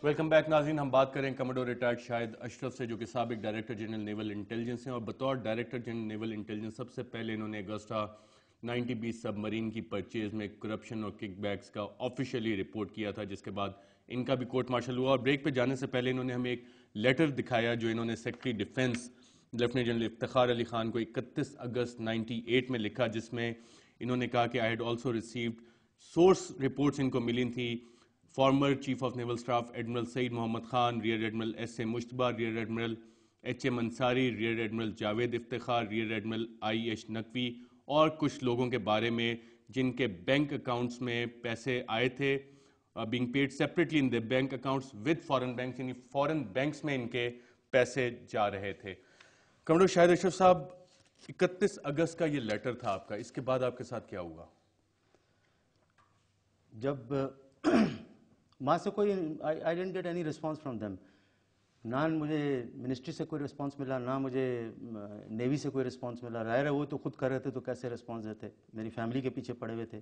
Welcome back नाज़रीन। हम बात करें कमोडोर रिटायर्ड शाहिद अशरफ से, जो कि साबिक डायरेक्टर जनरल नेवल इंटेलिजेंस हैं और बतौर डायरेक्टर जनरल नेवल इंटेलिजेंस सबसे पहले इन्होंने अगस्टा 90B सबमरीन की परचेज में करप्शन और किकबैक्स का ऑफिशियली रिपोर्ट किया था, जिसके बाद इनका भी कोर्ट मार्शल हुआ। और ब्रेक पे जाने से पहले इन्होंने हमें एक लेटर दिखाया जो इन्होंने secretary defence lieutenant general Iftikhar Ali Khan को 31 अगस्त 98 में लिखा, जिसमें इन्होंने कहा कि I had also received source reports इनको मिली थी former chief of naval staff admiral Saeed Mohammad Khan, rear admiral S.A. Mushtaba, rear admiral H.M. Ansari, rear admiral Javed Iftikhar, rear admiral I.H. Naqvi और कुछ लोगों के बारे में जिनके बैंक अकाउंट्स में पैसे आए थे being paid separately in the bank accounts with foreign banks, यानी फॉरेन बैंक्स में इनके पैसे जा रहे थे। कमोडोर शाहिद अशरफ साहब, 31 अगस्त का ये लेटर था आपका, इसके बाद आपके साथ क्या हुआ? जब वहाँ से कोई I didn't get any response from them, ना मुझे मिनिस्ट्री से कोई रिस्पॉन्स मिला, ना मुझे नेवी से कोई रिस्पॉन्स मिला। रहे वो तो खुद कर रहे थे तो कैसे रिस्पॉन्स देते, मेरी फैमिली के पीछे पड़े हुए थे।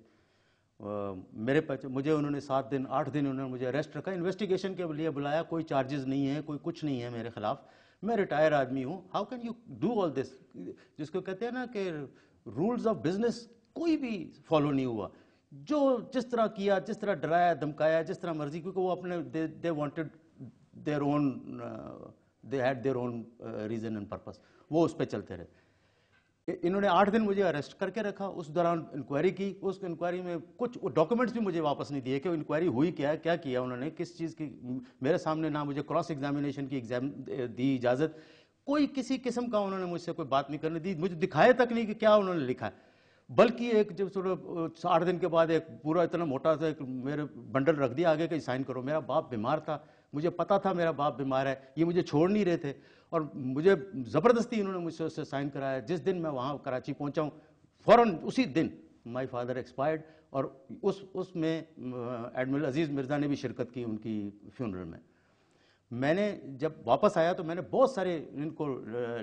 मुझे उन्होंने 7 दिन 8 दिन उन्होंने मुझे अरेस्ट रखा, इन्वेस्टिगेशन के लिए बुलाया, कोई चार्जेस नहीं है, कोई कुछ नहीं है मेरे खिलाफ, मैं रिटायर आदमी हूँ। How can you do all this, जिसको कहते हैं ना कि रूल्स ऑफ बिजनेस कोई भी फॉलो नहीं हुआ। जो जिस तरह किया, जिस तरह डराया धमकाया, जिस तरह मर्जी, क्योंकि वो अपने they wanted their own, they had their own reason and purpose, वो उस पर चलते रहे। इन्होंने 8 दिन मुझे अरेस्ट करके रखा, उस दौरान इंक्वायरी की, उस इंक्वायरी में कुछ डॉक्यूमेंट्स भी मुझे वापस नहीं दिए कि इंक्वायरी हुई क्या है, क्या किया उन्होंने, किस चीज़ की। मेरे सामने ना मुझे क्रॉस एग्जामिनेशन की दी इजाज़त, कोई किसी किस्म का उन्होंने मुझसे कोई बात नहीं करने दी, मुझे दिखाए तक नहीं कि क्या उन्होंने लिखा है। बल्कि एक जब 8 दिन के बाद एक पूरा इतना मोटा सा एक मेरे बंडल रख दिया आगे कि साइन करो। मेरा बाप बीमार था, मुझे पता था मेरा बाप बीमार है, ये मुझे छोड़ नहीं रहे थे और मुझे ज़बरदस्ती इन्होंने मुझसे उससे साइन कराया। जिस दिन मैं वहाँ कराची पहुँचा हूँ, फ़ौरन उसी दिन माय फादर एक्सपायर्ड और उसमें एडमिरल अजीज़ मिर्ज़ा ने भी शिरकत की उनकी फ्यूनरल में। मैंने जब वापस आया तो मैंने बहुत सारे इनको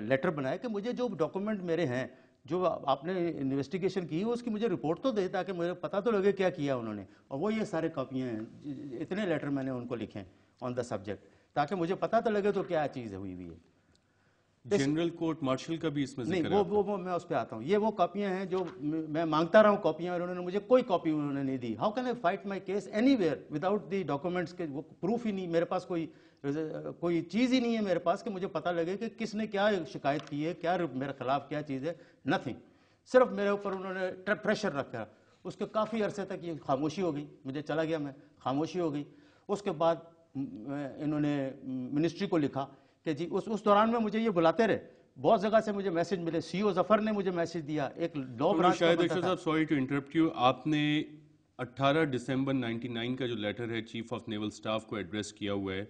लेटर बनाए कि मुझे जो डॉक्यूमेंट मेरे हैं, जो आपने इन्वेस्टिगेशन की, उसकी मुझे रिपोर्ट तो दे ताकि मुझे पता तो लगे क्या किया उन्होंने। और वो ये सारे कॉपियाँ हैं, इतने लेटर मैंने उनको लिखे हैं ऑन द सब्जेक्ट, ताकि मुझे पता तो लगे तो क्या चीज़ हुई हुई है। जनरल कोर्ट मार्शल का भी इसमें नहीं, वो मैं उस पर आता हूँ। ये वो कॉपियाँ हैं जो मैं मांगता रहा हूँ कॉपियाँ, और उन्होंने मुझे कोई कॉपी उन्होंने नहीं दी। How can I fight my case anywhere without the documents के, वो प्रूफ ही नहीं मेरे पास, कोई चीज़ ही नहीं है मेरे पास कि मुझे पता लगे कि किसने क्या शिकायत की है, क्या मेरे खिलाफ क्या चीज़ है। नथिंग, सिर्फ मेरे ऊपर उन्होंने प्रेशर रखा। उसके काफ़ी अरसे तक ये खामोशी हो गई, मुझे चला गया मैं, खामोशी हो गई। उसके बाद इन्होंने मिनिस्ट्री को लिखा कि जी उस दौरान में मुझे ये बुलाते रहे, बहुत जगह से मुझे मैसेज मिले। सीओ जफर ने मुझे मैसेज दिया, एक लॉ ब्रांच का बंदा था। सॉरी टू इंटरप्ट यू, आपने 18 दिसंबर 99 का जो लेटर है चीफ ऑफ नेवल स्टाफ को एड्रेस किया हुआ है,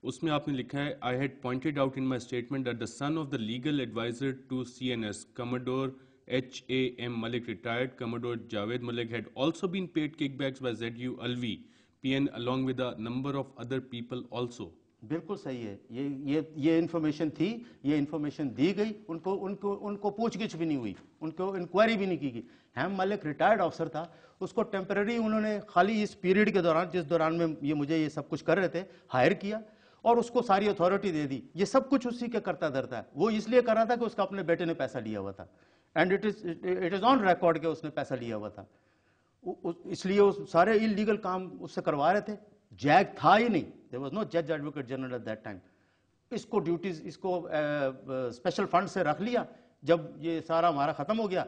उसमें आपने लिखा है I had pointed out in my statement that the son of the legal adviser to CNS commodore H.A.M. Malik, retired Commodore Javed Malik, had also been paid kickbacks by Z.U. Alvi, PN, along with a number of other people also. बिल्कुल सही है, ये information थी, ये information दी गई उनको। उनको पूछगिछ भी नहीं हुई, उनको इंक्वायरी भी नहीं की गई। हैम मलिक रिटायर्ड ऑफिसर था, उसको टेम्पररी उन्होंने खाली इस पीरियड के दौरान, जिस दौरान में ये मुझे ये सब कुछ कर रहे थे, हायर किया और उसको सारी अथॉरिटी दे दी। ये सब कुछ उसी के करता धरता है। वो इसलिए कर रहा था कि उसका अपने बेटे ने पैसा लिया हुआ था, and it is on record कि उसने पैसा लिया हुआ था, इसलिए वो सारे इलीगल काम उससे करवा रहे थे। जैग था ही नहीं, देयर वाज नो जज advocate general at that time. इसको ड्यूटीज, इसको स्पेशल फंड से रख लिया। जब ये सारा हमारा खत्म हो गया,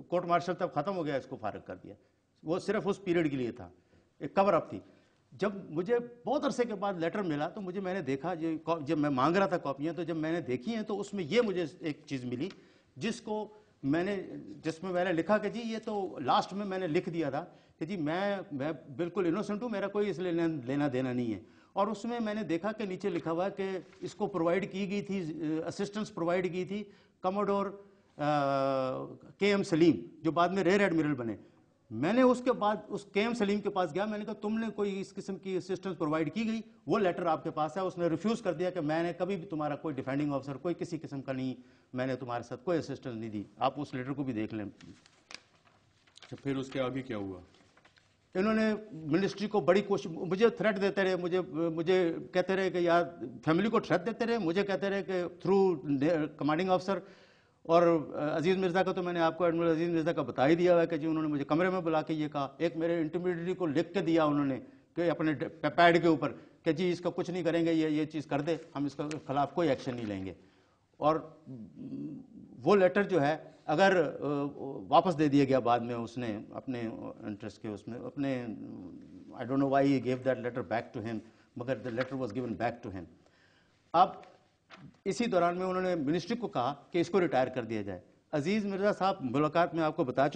कोर्ट मार्शल तब खत्म हो गया, इसको फारिग कर दिया। वो सिर्फ उस पीरियड के लिए था, एक कवर अप थी। जब मुझे बहुत अरसे के बाद लेटर मिला तो मैंने देखा, जब मैं मांग रहा था कॉपियाँ, तो जब मैंने देखी हैं तो उसमें ये मुझे एक चीज़ मिली जिसमें मैंने लिखा कि जी ये तो लास्ट में मैंने लिख दिया था कि जी मैं बिल्कुल इनोसेंट हूँ, मेरा कोई इसलिए लेना देना नहीं है। और उसमें मैंने देखा कि नीचे लिखा हुआ कि इसको प्रोवाइड की गई थी, असिस्टेंस प्रोवाइड की थी कमोडोर KM सलीम, जो बाद में रेयर एडमिरल बने। मैंने उसके बाद उस KM सलीम के पास गया, मैंने कहा तुमने कोई इस किस्म की असिस्टेंस प्रोवाइड की गई, वो लेटर आपके पास है। उसने रिफ्यूज़ कर दिया कि मैंने कभी भी तुम्हारा कोई डिफेंडिंग ऑफिसर, कोई किसी किस्म का नहीं, मैंने तुम्हारे साथ कोई असिस्टेंस नहीं दी। आप उस लेटर को भी देख लें। फिर उसके आगे क्या हुआ? इन्होंने मिनिस्ट्री को बड़ी कोशिश, मुझे थ्रेट देते रहे, मुझे कहते रहे कि यार फैमिली को थ्रेट देते रहे, मुझे कहते रहे कि थ्रू कमांडिंग ऑफिसर। और अजीज़ मिर्ज़ा का तो मैंने आपको एडमिरल अजीज़ मिर्ज़ा का बता ही दिया हुआ है कि जी उन्होंने मुझे कमरे में बुला के ये कहा, एक मेरे इंटरमीडिएट को लिख के दिया उन्होंने कि अपने पैड के ऊपर कि जी इसका कुछ नहीं करेंगे, ये चीज़ कर दे, हम इसके खिलाफ कोई एक्शन नहीं लेंगे। और वो लेटर जो है अगर वापस दे दिया गया बाद में, उसने अपने इंटरेस्ट के उसमें अपने, I don't know why he give that letter back to him, मगर the letter was given back to him. अब इसी दौरान में उन्होंने मिनिस्ट्री को कहा कि इसको रिटायर कर दिया जाए। अजीज़ मिर्ज़ा साहब मुलाकात में आपको बता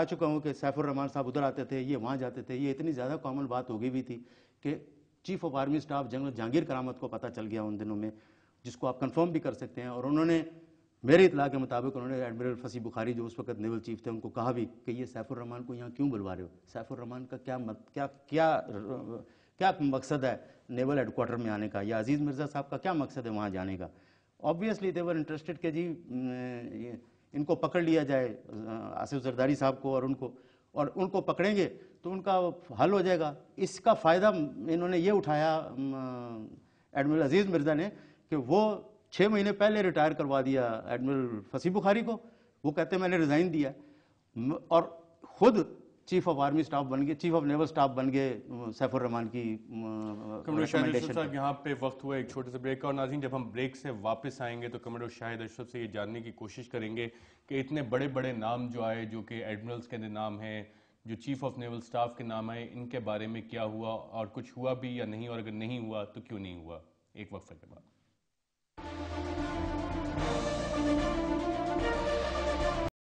चुका हूँ कि सैफुर रहमान साहब उधर आते थे, ये वहाँ जाते थे, ये इतनी ज़्यादा कॉमन बात हो गई भी थी कि chief of army staff general Jehangir Karamat को पता चल गया उन दिनों में, जिसको आप कंफर्म भी कर सकते हैं। और उन्होंने मेरे इतला के मुताबिक उन्होंने एडमिरल फसी बुखारी जो उस वक्त नेवल चीफ थे उनको कहा भी कि ये सैफुर रहमान को यहाँ क्यों बुलवा रहे हो, सैफुर रहमान का क्या मकसद है नेवल हेडक्वार्टर में आने का, या अजीज़ मिर्ज़ा साहब का क्या मकसद है वहाँ जाने का। ऑब्वियसली दे वर इंटरेस्टेड कि जी इनको पकड़ लिया जाए, आसिफ जरदारी साहब को और उनको पकड़ेंगे तो उनका हल हो जाएगा। इसका फ़ायदा इन्होंने ये उठाया एडमिरल अजीज़ मिर्ज़ा ने कि वो 6 महीने पहले रिटायर करवा दिया एडमिरल फसी बुखारी को। वो कहते हैं मैंने रिज़ाइन दिया और खुद चीफ ऑफ आर्मी स्टाफ बन गए, चीफ ऑफ नेवल स्टाफ बन गए सैफुर रहमान की कमोडोर साहब यहाँ पे वक्त हुआ एक छोटे से ब्रेक का। और नाज़रीन जब हम ब्रेक से वापस आएंगे तो कमोडोर शाहिद अशरफ से ये जानने की कोशिश करेंगे कि इतने बड़े बड़े नाम जो आए, जो कि एडमिरल्स के नाम हैं, जो चीफ ऑफ नेवल स्टाफ के नाम आए, इनके बारे में क्या हुआ और कुछ हुआ भी या नहीं, और अगर नहीं हुआ तो क्यों नहीं हुआ। एक वक्फे के बाद